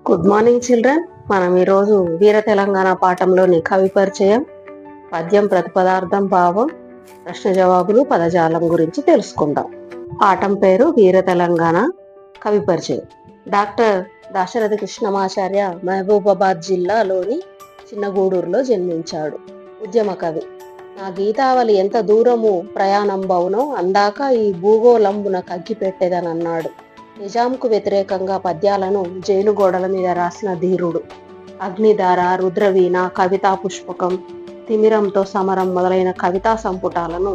Good morning children. మనం ఈరోజు వీర తెలంగాణ పాఠంలోని కవి పరిచయం, పద్యం, ప్రతిపదార్థం, భావం, ప్రశ్న జవాబులు, పదజాలం గురించి తెలుసుకుందాం. పాఠం పేరు వీర తెలంగాణ కవి పరిచయం. డాక్టర్ దాశరథి కృష్ణమాచార్య మహబూబాబాద్ జిల్లాలోని చిన్నగూడూరులో జన్మించాడు. ఉద్యమ కవి. నా గీతావళి ఎంత దూరము ప్రయాణం బౌనో అందాక ఈ భూగోళంబున కగ్గి పెట్టేదనన్నాడు. నిజాంకు వ్యతిరేకంగా పద్యాలను జైలు గోడల మీద రాసిన ధీరుడు. అగ్నిధార, రుద్రవీణ, కవితా పుష్పకం, తిమిరంతో సమరం మొదలైన కవితా సంపుటాలను,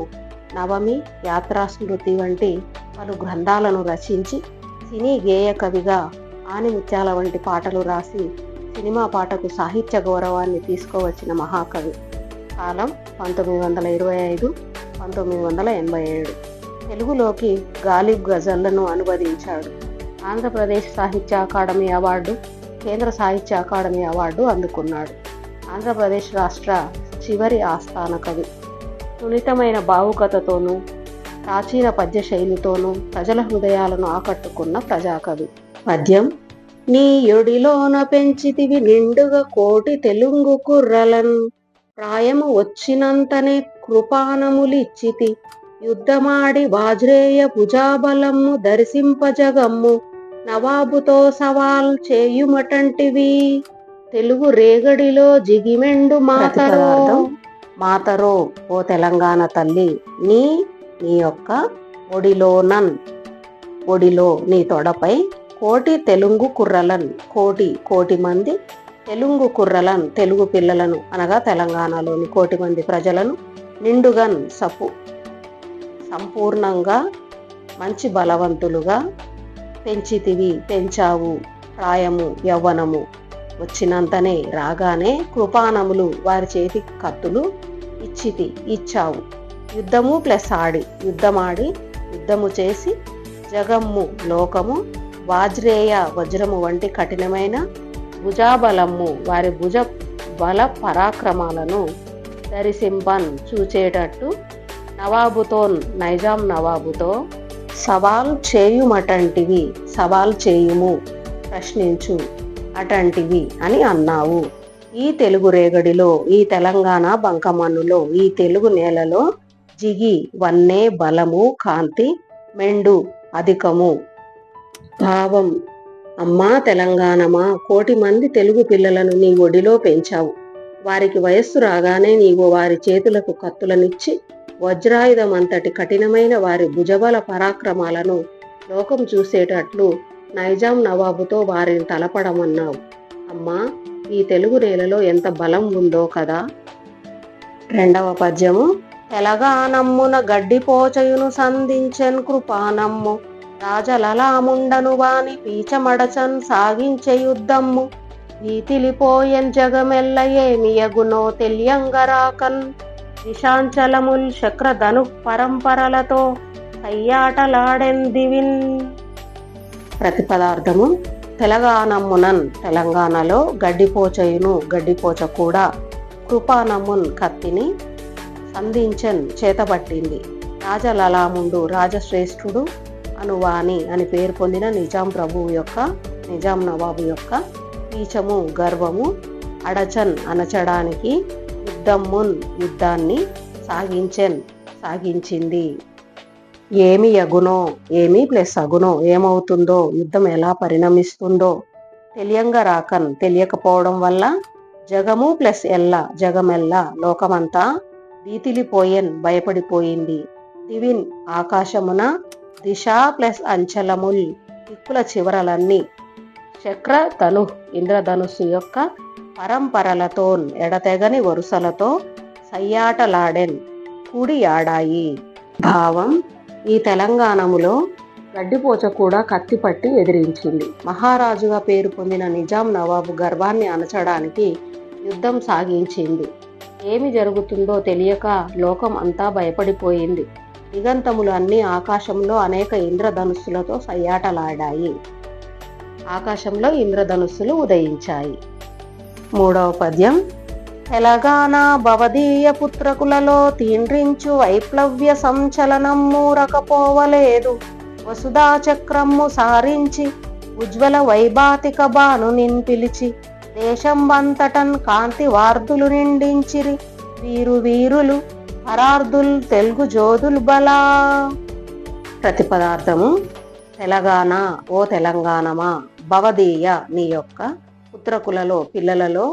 నవమి, యాత్రాస్మృతి వంటి పలు గ్రంథాలను రచించి సినీ గేయ కవిగా ఆనిముత్యాల వంటి పాటలు రాసి సినిమా పాటకు సాహిత్య గౌరవాన్ని తీసుకువచ్చిన మహాకవి. కాలం 1925-1987. తెలుగులోకి గాలిబ్ గజళ్లను అనువదించాడు. ఆంధ్రప్రదేశ్ సాహిత్య అకాడమీ అవార్డు, కేంద్ర సాహిత్య అకాడమీ అవార్డు అందుకున్నాడు. ఆంధ్రప్రదేశ్ రాష్ట్ర చివరి ఆస్థాన కవి. సున్నితమైన భావుకతతోనూ ప్రాచీన పద్య శైలితోనూ ప్రజల హృదయాలను ఆకట్టుకున్న ప్రజాకవి. పద్యం. నీ యొడిలోన పెంచితివి నిండుగా కోటి తెలుగు కుర్రలన్, ప్రాయము వచ్చినంతనే కృపానములిచ్చితి, యుద్ధమాడి వాజ్రేయ భుజాబలము దర్శింపజగమ్ము, నవాబుతో సవాల్ చేయుమటంటివి, తెలుగు రేగడిలో జిగిమెండు మాతరో. మాతరో, ఓ తెలంగాణ తల్లి, నీ యొక్క ఒడిలోనన్, ఒడిలో నీ తొడపై, కోటి తెలుగు కుర్రలన్, కోటి మంది తెలుగు కుర్రలన్, తెలుగు పిల్లలను అనగా తెలంగాణలోని కోటి మంది ప్రజలను, నిండుగన్ సంపూర్ణంగా మంచి బలవంతులుగా, పెంచితివి పెంచావు, ప్రాయము యవ్వనము వచ్చినంతనే రాగానే, కృపానములు వారి చేతి కత్తులు, ఇచ్చావు, యుద్ధము ప్లస్ ఆడి యుద్ధమాడి యుద్ధము చేసి, జగమ్ము లోకము, వాజ్రేయ వజ్రము వంటి కఠినమైన, భుజాబలము వారి భుజ బల పరాక్రమాలను, దరిసింపన్ చూచేటట్టు, నవాబుతోన్ నైజాం నవాబుతో, సవాల్ చేయుమటంటివి సవాల్ చేయుము ప్రశ్నించు అటంటివి అని అన్నావు. ఈ తెలుగు రేగడిలో, ఈ తెలంగాణ బంకమన్నులో, ఈ తెలుగు నేలలో, జిగి వన్నే బలము కాంతి, మెండు అధికము. భావం. అమ్మా తెలంగాణమా, కోటి మంది తెలుగు పిల్లలను నీ ఒడిలో పెంచావు. వారికి వయస్సు రాగానే నీవు వారి చేతులకు కత్తులనిచ్చి, వజ్రాయుధమంతటి కఠినమైన వారి భుజబల పరాక్రమాలను లోకం చూసేటట్లు నైజాం నవాబుతో వారిని తలపడమన్నావు. అమ్మా, ఈ తెలుగు నేలలో ఎంత బలం ఉందో కదా. రెండవ పద్యము. తెలంగాణమ్మున గడ్డిపోచయును సంధించెన్ కృపానమ్ము, రాజలలాముండను వాని పీచమడచన్ సాగించే యుద్ధమ్ము, వీతిలిపోయెన్ జగమెల్ల ఏమియగునో తెలియంగరాకన్, విషాంచలముల్ శక్రధను పరంపరలతో కయ్యాటలాడెన్ దివిన్. ప్రతిపదార్థము. తెలంగాణమ్మునన్, తెలంగాణలో, గడ్డిపోచయును, గడ్డిపోచ కూడా, కృపానమ్మున్ కత్తిని, సంధించన్ చేతబట్టింది, రాజలలాముండు రాజశ్రేష్ఠుడు అనువాని అని పేరు పొందిన నిజాం నవాబు యొక్క పీచము గర్వము, అడచన్ అనచడానికి, యుద్ధమ్మున్ యుద్ధాన్ని, సాగించింది. ఏమి యగునో, ఏమి ప్లస్ అగునో ఏమవుతుందో, యుద్ధం ఎలా పరిణమిస్తుందో, తెలియంగా రాకన్ తెలియకపోవడం వల్ల, జగము ప్లస్ ఎల్ల జగమెల్ల లోకమంతా, వీతిలిపోయెన్ భయపడిపోయింది, దివిన్ ఆకాశమున, దిశ ప్లస్ అంచలముల్ దిక్కుల చివరలన్నీ, శక్ర ధను ఇంద్రధనుస్సు యొక్క పరంపరలతో ఎడతెగని వరుసలతో, సయ్యాటలాడెన్ కూడి ఆడాయి. భావం. ఈ తెలంగాణములో గడ్డిపోచ కూడా కత్తిపట్టి ఎదిరించింది. మహారాజుగా పేరు పొందిన నిజాం నవాబు గర్వాన్ని అణచడానికి యుద్ధం సాగించింది. ఏమి జరుగుతుందో తెలియక లోకం అంతా భయపడిపోయింది. దిగంతములు అన్నీ ఆకాశంలో అనేక ఇంద్రధనుస్సులతో సయ్యాటలాడాయి. ఆకాశంలో ఇంద్రధనుస్సులు ఉదయించాయి. మూడవ పద్యం. తెలంగాణ భవదీయ పుత్రకులలో తీండ్రించు వైప్లవ్య సంచలనమ్ము రకపోవలేదు, వసుధా చక్రమ్ము సారించి ఉజ్వల వైభాతిక బాను నిన్ పిలిచి దేశంబంతటన్ కాంతి వార్దులు నిండించిరి వీరు వీరులు హరార్దుల్ తెలుగు జోదుల్ బలా. ప్రతిపదార్థము: తెలంగాణ ఓ తెలంగాణమా, భవదీయ నీ యొక్క, పుత్రకులలో పిల్లలలో,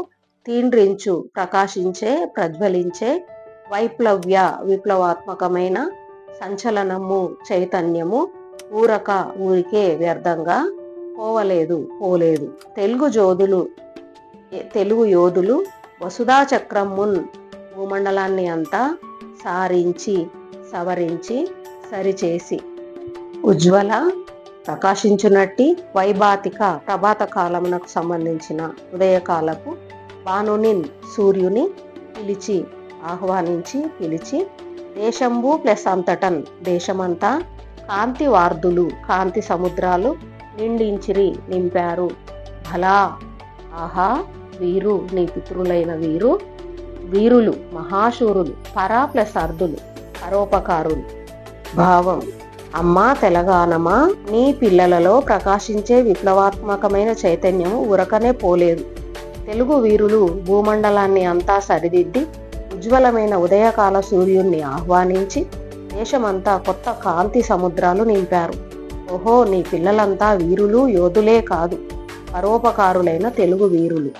తీండ్రించు ప్రకాశించే ప్రజ్వలించే, వైప్లవ్య విప్లవాత్మకమైన, సంచలనము చైతన్యము, ఊరక ఊరికే వ్యర్థంగా, పోవలేదు పోలేదు, తెలుగు యోధులు వసుధా చక్రమున్ భూమండలాన్ని అంతా సారించి సవరించి సరిచేసి, ఉజ్వల ప్రకాశించునట్టి, వైభాతిక ప్రభాత కాలమునకు సంబంధించిన ఉదయకాలపు, భానునిన్ సూర్యుని పిలిచి ఆహ్వానించి పిలిచి, దేశంబు ప్లస్ అంతటన్ దేశమంతా, కాంతి వార్దులు కాంతి సముద్రాలు, నిండించిరి నింపారు, భలా ఆహా వీరు నీ పితృలైన వీరులు మహాశూరులు, పరా ప్లస్ అర్ధులు పరోపకారులు. భావం: అమ్మా తెలంగాణమా, నీ పిల్లలలో ప్రకాశించే విప్లవాత్మకమైన చైతన్యము ఉరకనే పోలేదు. తెలుగు వీరులు భూమండలాన్ని అంతా సరిదిద్ది ఉజ్వలమైన ఉదయకాల సూర్యుణ్ణి ఆహ్వానించి దేశమంతా కొత్త కాంతి సముద్రాలు నింపారు. ఓహో, నీ పిల్లలంతా వీరులు యోధులే కాదు, పరోపకారులైన తెలుగు వీరులు.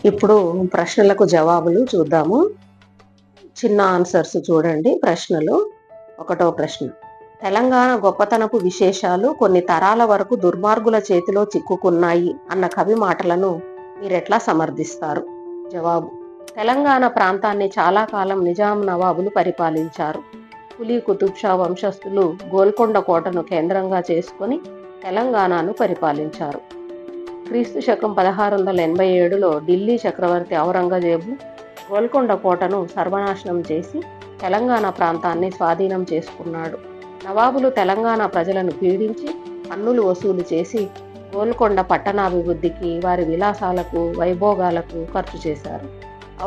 ఇప్పుడు ప్రశ్నలకు జవాబులు చూద్దాము. చిన్న ఆన్సర్స్ చూడండి. ప్రశ్నలు: 1వ ప్రశ్న, తెలంగాణ గొప్పతనపు విశేషాలు కొన్ని తరాల వరకు దుర్మార్గుల చేతిలో చిక్కుకున్నాయి అన్న కవి మాటలను మీరెట్లా సమర్థిస్తారు? జవాబు: తెలంగాణ ప్రాంతాన్ని చాలా కాలం నిజాం నవాబులు పరిపాలించారు. కులీ కుతుబ్ షా వంశస్థులు గోల్కొండ కోటను కేంద్రంగా చేసుకొని తెలంగాణను పరిపాలించారు. క్రీస్తు శకం 1687లో ఢిల్లీ చక్రవర్తి ఔరంగజేబు గోల్కొండ కోటను సర్వనాశనం చేసి తెలంగాణ ప్రాంతాన్ని స్వాధీనం చేసుకున్నాడు. నవాబులు తెలంగాణ ప్రజలను పీడించి పన్నులు వసూలు చేసి గోల్కొండ పట్టణాభివృద్ధికి, వారి విలాసాలకు, వైభోగాలకు ఖర్చు చేశారు.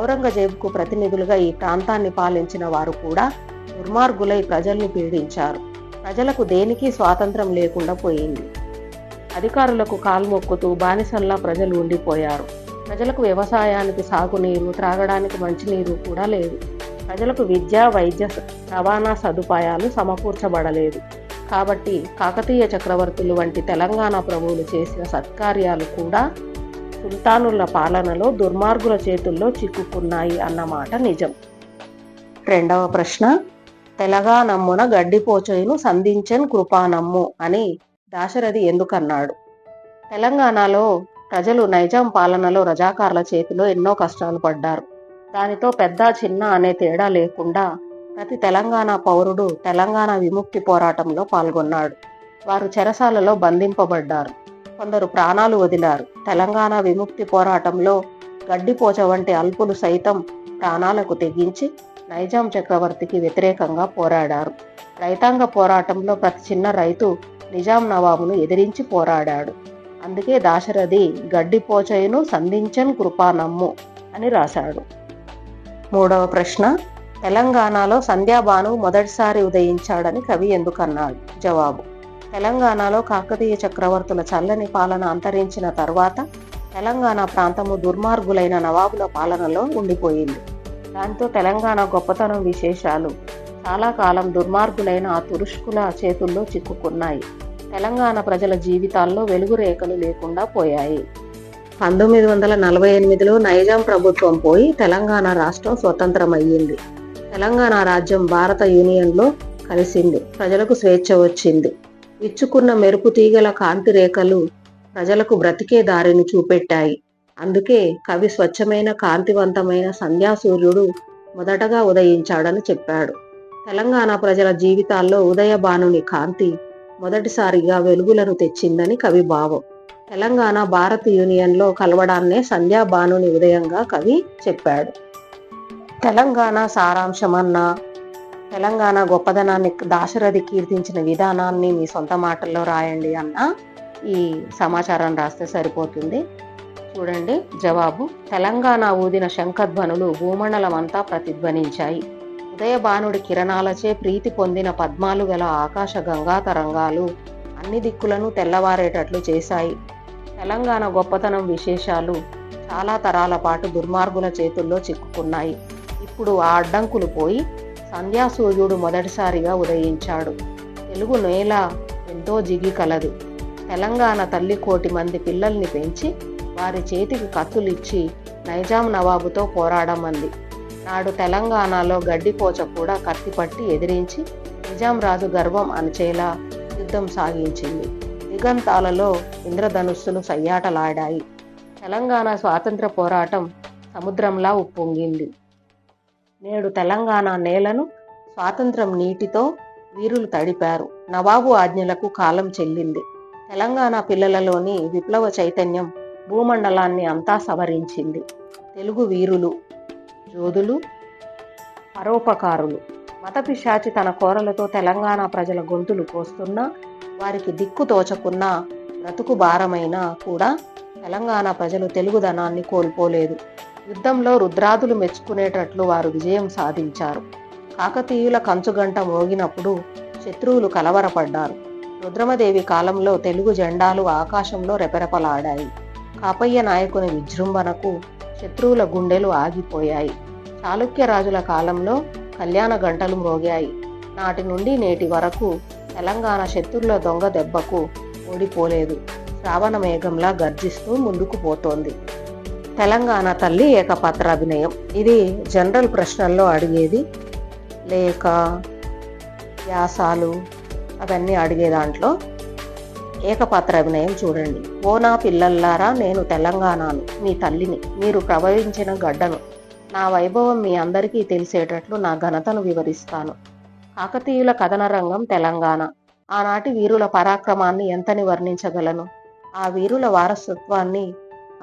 ఔరంగజేబుకు ప్రతినిధులుగా ఈ ప్రాంతాన్ని పాలించిన వారు కూడా దుర్మార్గులై ప్రజల్ని పీడించారు. ప్రజలకు దేనికి స్వాతంత్రం లేకుండా పోయింది. అధికారులకు కాల్మొక్కుతూ బానిసల్లా ప్రజలు ఉండిపోయారు. ప్రజలకు వ్యవసాయానికి సాగునీరు, త్రాగడానికి మంచినీరు కూడా లేదు. ప్రజలకు విద్య, వైద్య, రవాణా సదుపాయాలు సమకూర్చబడలేదు. కాబట్టి కాకతీయ చక్రవర్తులు వంటి తెలంగాణ ప్రభువులు చేసిన సత్కార్యాలు కూడా సుల్తానుల పాలనలో దుర్మార్గుల చేతుల్లో చిక్కుకున్నాయి అన్నమాట నిజం. 2వ ప్రశ్న, తెలంగాణమ్మున గడ్డిపోచయును సంధించెన్ కృపానమ్ము అని దాశరథి ఎందుకన్నాడు? తెలంగాణలో ప్రజలు నైజాం పాలనలో రజాకార్ల చేతిలో ఎన్నో కష్టాలు పడ్డారు. దానితో పెద్ద చిన్న అనే తేడా లేకుండా ప్రతి తెలంగాణ పౌరుడు తెలంగాణ విముక్తి పోరాటంలో పాల్గొన్నాడు. వారు చెరసాలలో బంధింపబడ్డారు. కొందరు ప్రాణాలు వదిలారు. తెలంగాణ విముక్తి పోరాటంలో గడ్డిపోచ వంటి అల్పులు సైతం ప్రాణాలకు తెగించి నైజాం చక్రవర్తికి వ్యతిరేకంగా పోరాడారు. రైతాంగ పోరాటంలో ప్రతి చిన్న రైతు నిజాం నవాబును ఎదిరించి పోరాడాడు. అందుకే దాశరథి గడ్డిపోచయును సంధించన్ కృపానమ్ము అని రాశాడు. 3వ ప్రశ్న, తెలంగాణలో సంధ్యాబాను మొదటిసారి ఉదయించాడని కవి ఎందుకన్నాడు? జవాబు: తెలంగాణలో కాకతీయ చక్రవర్తుల చల్లని పాలన అంతరించిన తర్వాత తెలంగాణ ప్రాంతము దుర్మార్గులైన నవాబుల పాలనలో ఉండిపోయింది. దాంతో తెలంగాణ గొప్పతనం విశేషాలు చాలా కాలం దుర్మార్గులైన ఆ తురుష్కుల చేతుల్లో చిక్కుకున్నాయి. తెలంగాణ ప్రజల జీవితాల్లో వెలుగు రేఖలు లేకుండా పోయాయి. 1948లో నైజాం ప్రభుత్వం పోయి తెలంగాణ రాష్ట్రం స్వతంత్రమయ్యింది. తెలంగాణ రాజ్యం భారత యూనియన్లో కలిసింది. ప్రజలకు స్వేచ్ఛ వచ్చింది. ఇచ్చుకున్న మెరుపు తీగల కాంతి రేఖలు ప్రజలకు బ్రతికే దారిని చూపెట్టాయి. అందుకే కవి స్వచ్ఛమైన కాంతివంతమైన సంధ్యాసూర్యుడు మొదటగా ఉదయించాడని చెప్పాడు. తెలంగాణ ప్రజల జీవితాల్లో ఉదయబానుని కాంతి మొదటిసారిగా వెలుగులను తెచ్చిందని కవి భావం. తెలంగాణ భారత యూనియన్లో కలవడాన్నే సంధ్యాబానుని ఉదయంగా కవి చెప్పాడు. తెలంగాణ సారాంశమన్నా, తెలంగాణ గొప్పదనాన్ని దాశరథి కీర్తించిన విధానాన్ని మీ సొంత మాటల్లో రాయండి అన్న ఈ సమాచారం రాస్తే సరిపోతుంది. చూడండి జవాబు: తెలంగాణ ఊదిన శంఖధ్వనులు భూమండలమంతా ప్రతిధ్వనించాయి. ఉదయబానుడి కిరణాలచే ప్రీతి పొందిన పద్మాలు గల ఆకాశ గంగా తరంగాలు అన్ని దిక్కులను తెల్లవారేటట్లు చేశాయి. తెలంగాణ గొప్పతనం విశేషాలు చాలా తరాల పాటు దుర్మార్గుల చేతుల్లో చిక్కుకున్నాయి. ఇప్పుడు ఆ అడ్డంకులు పోయి సంధ్యాసూర్యుడు మొదటిసారిగా ఉదయించాడు. తెలుగు నేల ఎంతో జిగి కలదు. తెలంగాణ తల్లి 1,00,00,000 మంది పిల్లల్ని పెంచి వారి చేతికి కత్తులిచ్చి నైజాం నవాబుతో పోరాడమంది. నాడు తెలంగాణలో గడ్డిపోచ కూడా కత్తిపట్టి ఎదిరించి నిజాం రాజు గర్వం అణచేలా యుద్ధం సాగించింది. దిగంతాలలో ఇంద్రధనుస్సులు సయ్యాటలాడాయి. తెలంగాణ స్వాతంత్ర పోరాటం సముద్రంలా ఉప్పొంగింది. నేడు తెలంగాణ నేలను స్వాతంత్రం నీటితో వీరులు తడిపారు. నవాబు ఆజ్ఞలకు కాలం చెల్లింది. తెలంగాణ పిల్లలలోని విప్లవ చైతన్యం భూమండలాన్ని అంతా సవరించింది. తెలుగు వీరులు, యోధులు, పరోపకారులు. మతపిశాచి తన కోరలతో తెలంగాణ ప్రజల గొంతులు కోస్తున్నా, వారికి దిక్కు తోచకున్నా, బ్రతుకు భారమైనా కూడా తెలంగాణ ప్రజలు తెలుగుదనాన్ని కోల్పోలేదు. యుద్ధంలో రుద్రాదులు మెచ్చుకునేటట్లు వారు విజయం సాధించారు. కాకతీయుల కంచుగంట మోగినప్పుడు శత్రువులు కలవరపడ్డారు. రుద్రమదేవి కాలంలో తెలుగు జెండాలు ఆకాశంలో రెపరెపలాడాయి. కాపయ్య నాయకుని విజృంభణకు శత్రువుల గుండెలు ఆగిపోయాయి. చాళుక్య రాజుల కాలంలో కళ్యాణ గంటలు మ్రోగాయి. నాటి నుండి నేటి వరకు తెలంగాణ శత్రువుల దొంగ దెబ్బకు ఓడిపోలేదు. శ్రావణ మేఘంలా గర్జిస్తూ ముందుకు పోతోంది. తెలంగాణ తల్లి ఏకపాత్రాభినయం. ఇది జనరల్ ప్రశ్నల్లో అడిగేది, లేక వ్యాసాలు అవన్నీ అడిగే దాంట్లో ఏకపాత్ర అభినయం చూడండి. ఓ నా పిల్లల్లారా, నేను తెలంగాణను, మీ తల్లిని, మీరు ప్రభవించిన గడ్డను. నా వైభవం మీ అందరికీ తెలిసేటట్లు నా ఘనతను వివరిస్తాను. కాకతీయుల కథన రంగం తెలంగాణ. ఆనాటి వీరుల పరాక్రమాన్ని ఎంతని వర్ణించగలను. ఆ వీరుల వారసత్వాన్ని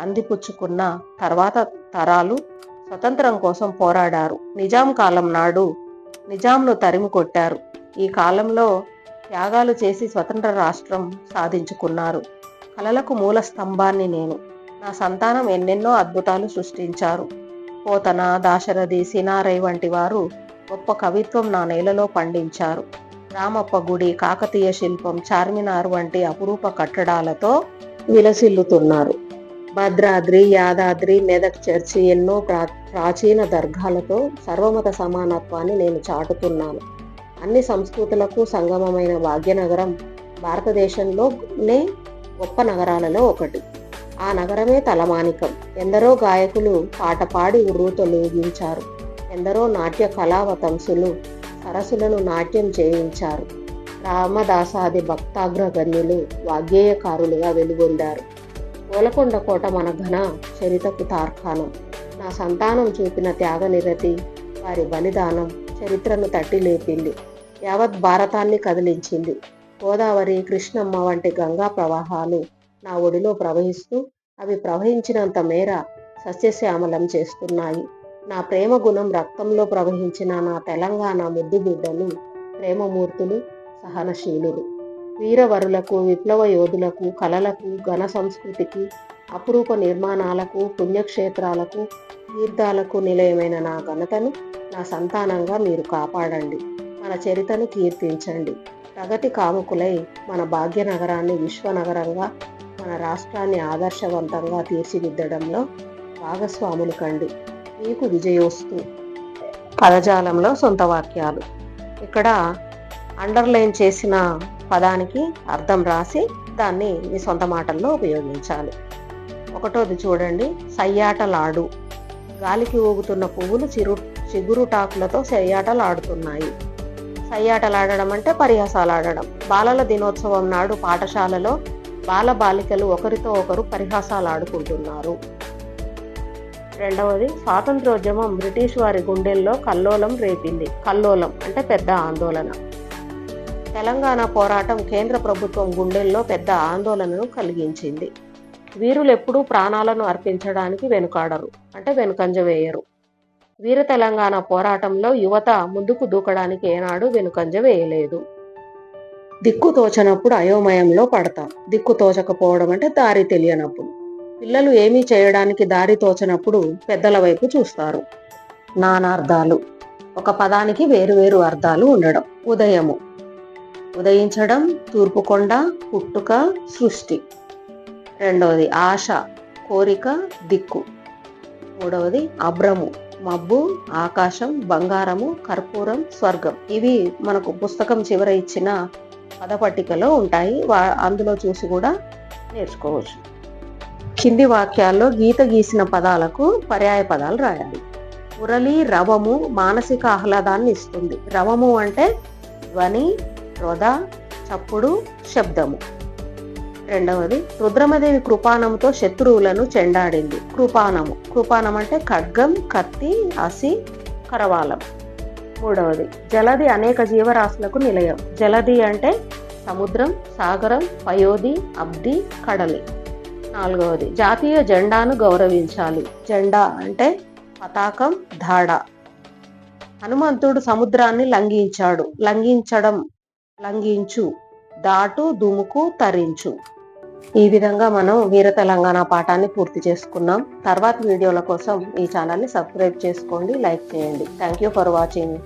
అందిపుచ్చుకున్న తర్వాత తరాలు స్వతంత్రం కోసం పోరాడారు. నిజాం కాలం నాడు నిజాంను తరిమి కొట్టారు. ఈ కాలంలో త్యాగాలు చేసి స్వతంత్ర రాష్ట్రం సాధించుకున్నారు. కళలకు మూల స్తంభాన్ని నేను. నా సంతానం ఎన్నెన్నో అద్భుతాలు సృష్టించారు. పోతన, దాశరథి, సినారై వంటి వారు గొప్ప కవిత్వం నా నేలలో పండించారు. రామప్ప గుడి, కాకతీయ శిల్పం, చార్మినార్ వంటి అపురూప కట్టడాలతో విలసిల్లుతున్నారు. భద్రాద్రి, యాదాద్రి, మెదక్ చర్చి ఎన్నో ప్రాచీన దర్గాలతో సర్వమత సమానత్వాన్ని నేను చాటుతున్నాను. అన్ని సంస్కృతులకు సంగమమైన భాగ్యనగరం భారతదేశంలోనే గొప్ప నగరాలలో ఒకటి. ఆ నగరమే తలమానికం. ఎందరో గాయకులు పాట పాడి ఉర్రూతలూగించారు. ఎందరో నాట్య కళావతంసులు సరస్సులను నాట్యం చేయించారు. రామదాసాది భక్తాగ్రగణ్యులు వాగ్గేయకారులుగా వెలుగొందారు. గోలకొండ కోట మన ఘన చరితకు తార్కాణం. నా సంతానం చూపిన త్యాగనిరతి, వారి బలిదానం చరిత్రను తట్టి లేపింది. యావత్ భారతాన్ని కదిలించింది. గోదావరి, కృష్ణమ్మ వంటి గంగా ప్రవాహాలు నా ఒడిలో ప్రవహిస్తూ అవి ప్రవహించినంత మేర సస్యశ్యామలం చేస్తున్నాయి. నా ప్రేమ గుణం రక్తంలో ప్రవహించిన నా తెలంగాణ ముద్దు బిడ్డలు ప్రేమమూర్తులు, సహనశీలులు. వీరవరులకు, విప్లవ యోధులకు, కళలకు, ఘన సంస్కృతికి, అపురూప నిర్మాణాలకు, పుణ్యక్షేత్రాలకు, తీర్థాలకు నిలయమైన నా ఘనతను నా సంతానంగా మీరు కాపాడండి. మన చరితను కీర్తించండి. ప్రగతి కాముకులై మన భాగ్యనగరాన్ని విశ్వనగరంగా, మన రాష్ట్రాన్ని ఆదర్శవంతంగా తీర్చిదిద్దడంలో భాగస్వాములు కండి. మీకు విజయోస్తు. పదజాలంలో సొంత వాక్యాలు. ఇక్కడ అండర్లైన్ చేసిన పదానికి అర్థం రాసి దాన్ని మీ సొంత మాటల్లో ఉపయోగించాలి. ఒకటోది చూడండి. సయ్యాటలాడు. గాలికి ఊగుతున్న పువ్వులు చిగురుటాకులతో సయ్యాటలాడుతున్నాయి. సయ్యాటలాడడం అంటే పరిహాసాలాడడం. బాలల దినోత్సవం నాడు పాఠశాలలో బాలబాలికలు ఒకరితో ఒకరు పరిహాసాలాడుకుంటున్నారు. రెండవది, స్వాతంత్రోద్యమం బ్రిటిష్ వారి గుండెల్లో కల్లోలం రేపింది. కల్లోలం అంటే పెద్ద ఆందోళన. తెలంగాణ పోరాటం కేంద్ర ప్రభుత్వం గుండెల్లో పెద్ద ఆందోళనను కలిగించింది. వీరులు ఎప్పుడూ ప్రాణాలను అర్పించడానికి వెనుకాడరు, అంటే వెనుకంజ వేయరు. వీర తెలంగాణ పోరాటంలో యువత ముందుకు దూకడానికి ఏనాడు వెనుకంజ వేయలేదు. దిక్కు తోచనప్పుడు అయోమయంలో పడతాం. దిక్కు తోచకపోవడం అంటే దారి తెలియనప్పుడు. పిల్లలు ఏమీ చేయడానికి దారి తోచనప్పుడు పెద్దల వైపు చూస్తారు. నానార్థాలు. ఒక పదానికి వేరువేరు అర్థాలు ఉండడం. ఉదయము. ఉదయించడం, తూర్పుకొండ, పుట్టుక, సృష్టి. రెండవది ఆశ, కోరిక, దిక్కు. మూడవది అభ్రము, మబ్బు, ఆకాశం, బంగారము, కర్పూరం, స్వర్గం. ఇవి మనకు పుస్తకం చివర ఇచ్చిన పదపట్టికలో ఉంటాయి. అందులో చూసి కూడా నేర్చుకోవచ్చు. కింది వాక్యాల్లో గీత గీసిన పదాలకు పర్యాయ పదాలు రాయాలి. మురళి రవము మానసిక ఆహ్లాదాన్ని ఇస్తుంది. రవము అంటే ధ్వని, రొద, చప్పుడు, శబ్దము. రెండవది రుద్రమదేవి కృపాణముతో శత్రువులను చెండాడింది. కృపాణం అంటే ఖడ్గం, కత్తి, అసి, కరవాలం. మూడవది జలధి అనేక జీవరాశులకు నిలయం. జలధి అంటే సముద్రం, సాగరం, పయోధి, అబ్ది, కడలి. నాలుగవది జాతీయ జెండాను గౌరవించాలి. జెండా అంటే పతాకం, ధాడ. హనుమంతుడు సముద్రాన్ని లంఘించాడు. లంఘించడం, లంఘించు, దాటు, దుముకు, తరించు. ఈ విధంగా మనం వీర తెలంగాణ పాఠాన్ని పూర్తి చేసుకున్నాం. తర్వాత వీడియోల కోసం ఈ ఛానల్ని సబ్స్క్రైబ్ చేసుకోండి, లైక్ చేయండి. Thank you for watching.